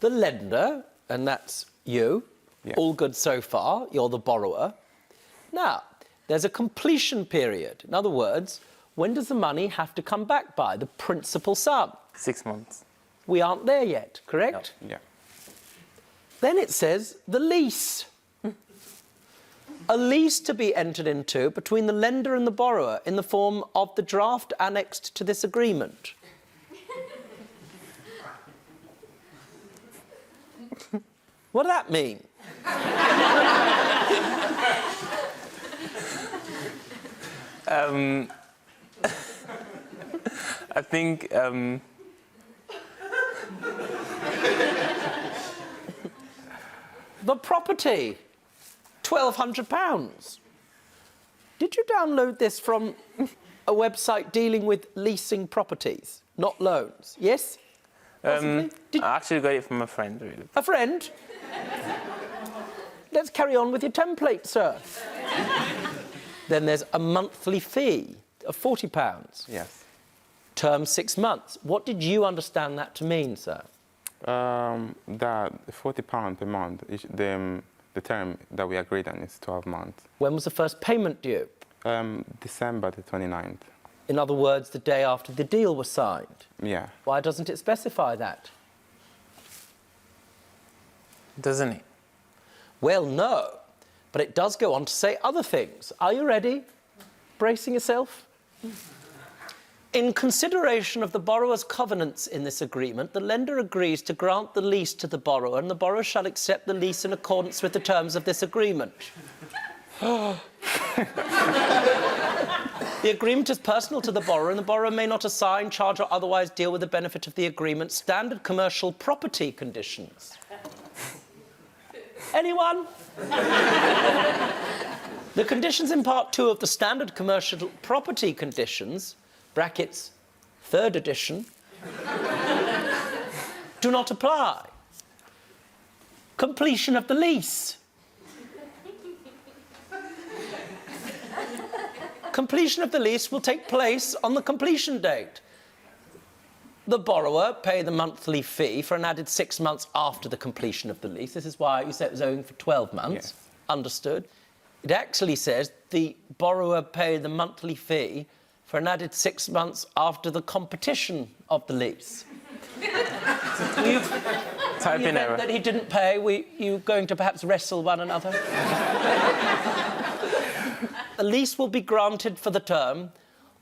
the lender, and that's you, all good so far, you're the borrower. Now, there's a completion period. In other words, when does the money have to come back by, the principal sum? 6 months. We aren't there yet, correct? No. Yeah. Then it says the lease. A lease to be entered into between the lender and the borrower in the form of the draft annexed to this agreement. What does that mean? I think The property, £1,200. Did you download this from a website dealing with leasing properties, not loans? Yes? I actually got it from a friend, really. A friend? Let's carry on with your template, sir. Then there's a monthly fee of £40. Yes. Term 6 months. What did you understand that to mean, sir? That £40 per month, the term that we agreed on is 12 months. When was the first payment due? December the 29th. In other words, the day after the deal was signed. Yeah. Why doesn't it specify that? Doesn't it? Well, no. But it does go on to say other things. Are you ready? Bracing yourself? In consideration of the borrower's covenants in this agreement, the lender agrees to grant the lease to the borrower, and the borrower shall accept the lease in accordance with the terms of this agreement. The agreement is personal to the borrower, and the borrower may not assign, charge, or otherwise deal with the benefit of the agreement. Standard commercial property conditions. Anyone? The conditions in Part 2 of the Standard Commercial Property Conditions, brackets, 3rd edition, do not apply. Completion of the lease. Completion of the lease will take place on the completion date. The borrower pay the monthly fee for an added 6 months after the completion of the lease. This is why you said it was owing for 12 months. Yes. Understood. It actually says the borrower pay the monthly fee for an added 6 months after the competition of the lease. Typing error. That he didn't pay, you going to perhaps wrestle one another? The lease will be granted for the term.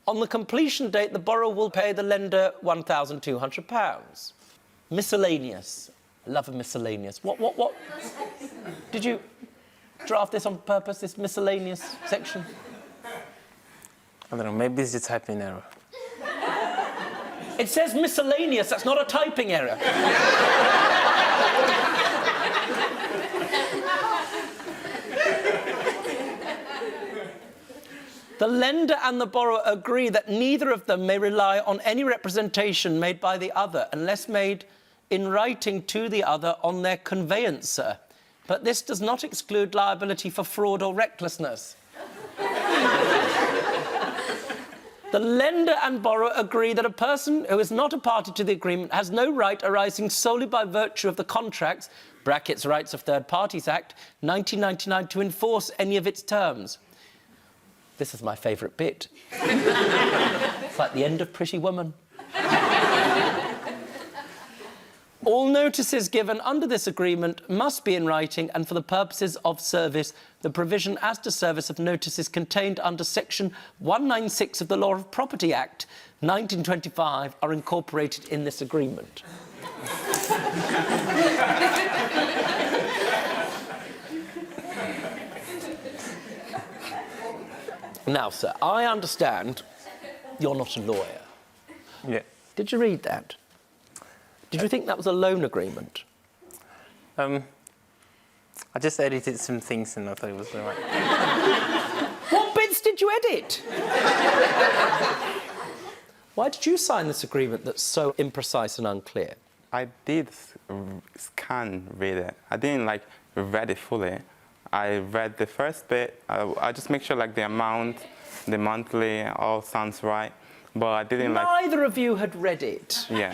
On the completion date, the borrower will pay the lender £1,200. Miscellaneous. I love a miscellaneous. What? Did you draft this on purpose, this miscellaneous section? I don't know, maybe it's a typing error. It says miscellaneous, that's not a typing error. The lender and the borrower agree that neither of them may rely on any representation made by the other unless made in writing to the other on their conveyancer. But this does not exclude liability for fraud or recklessness. The lender and borrower agree that a person who is not a party to the agreement has no right arising solely by virtue of the contracts, brackets Rights of Third Parties Act, 1999, to enforce any of its terms. This is my favourite bit. It's like the end of Pretty Woman. All notices given under this agreement must be in writing, and for the purposes of service, the provision as to service of notices contained under Section 196 of the Law of Property Act 1925 are incorporated in this agreement. Now, sir, I understand you're not a lawyer. Yeah. Did you read that? Did you think that was a loan agreement? I just edited some things and I thought it was all right. What bits did you edit? Why did you sign this agreement that's so imprecise and unclear? I did read it. I didn't read it fully. I read the first bit. I just make sure the amount, the monthly, all sounds right. but I didn't like. Neither of you had read it. Yeah.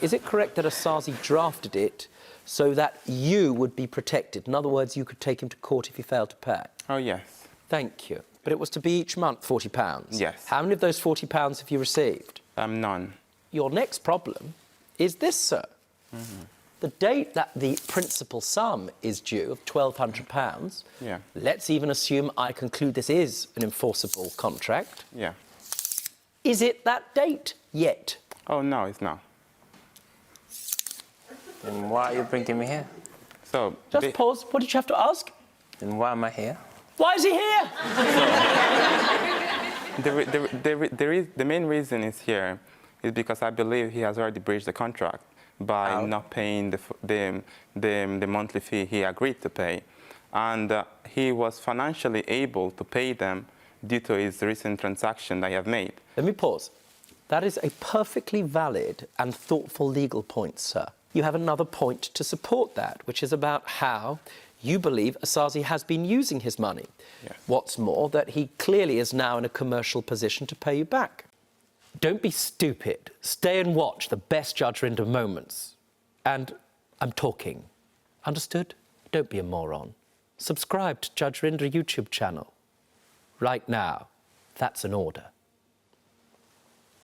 Is it correct that Asazi drafted it so that you would be protected? In other words, you could take him to court if he failed to pay. Oh yes. Thank you. But it was to be each month £40. Yes. How many of those £40 have you received? None. Your next problem is this, sir. The date that the principal sum is due of £1,200, Yeah. let's even assume I conclude this is an enforceable contract. Yeah. Is it that date yet? Oh no, it's not. Then why are you bringing me here? So Just pause. What did you have to ask? Then why am I here? Why is he here? the main reason is here is because I believe he has already breached the contract by not paying the monthly fee he agreed to pay, and he was financially able to pay them due to his recent transaction that he have made. Let me pause. That is a perfectly valid and thoughtful legal point, sir. You have another point to support that, which is about how you believe Asazi has been using his money. Yes. What's more, that he clearly is now in a commercial position to pay you back. Don't be stupid. Stay and watch the best Judge Rinder moments. And I'm talking. Understood? Don't be a moron. Subscribe to Judge Rinder YouTube channel. Right now. That's an order.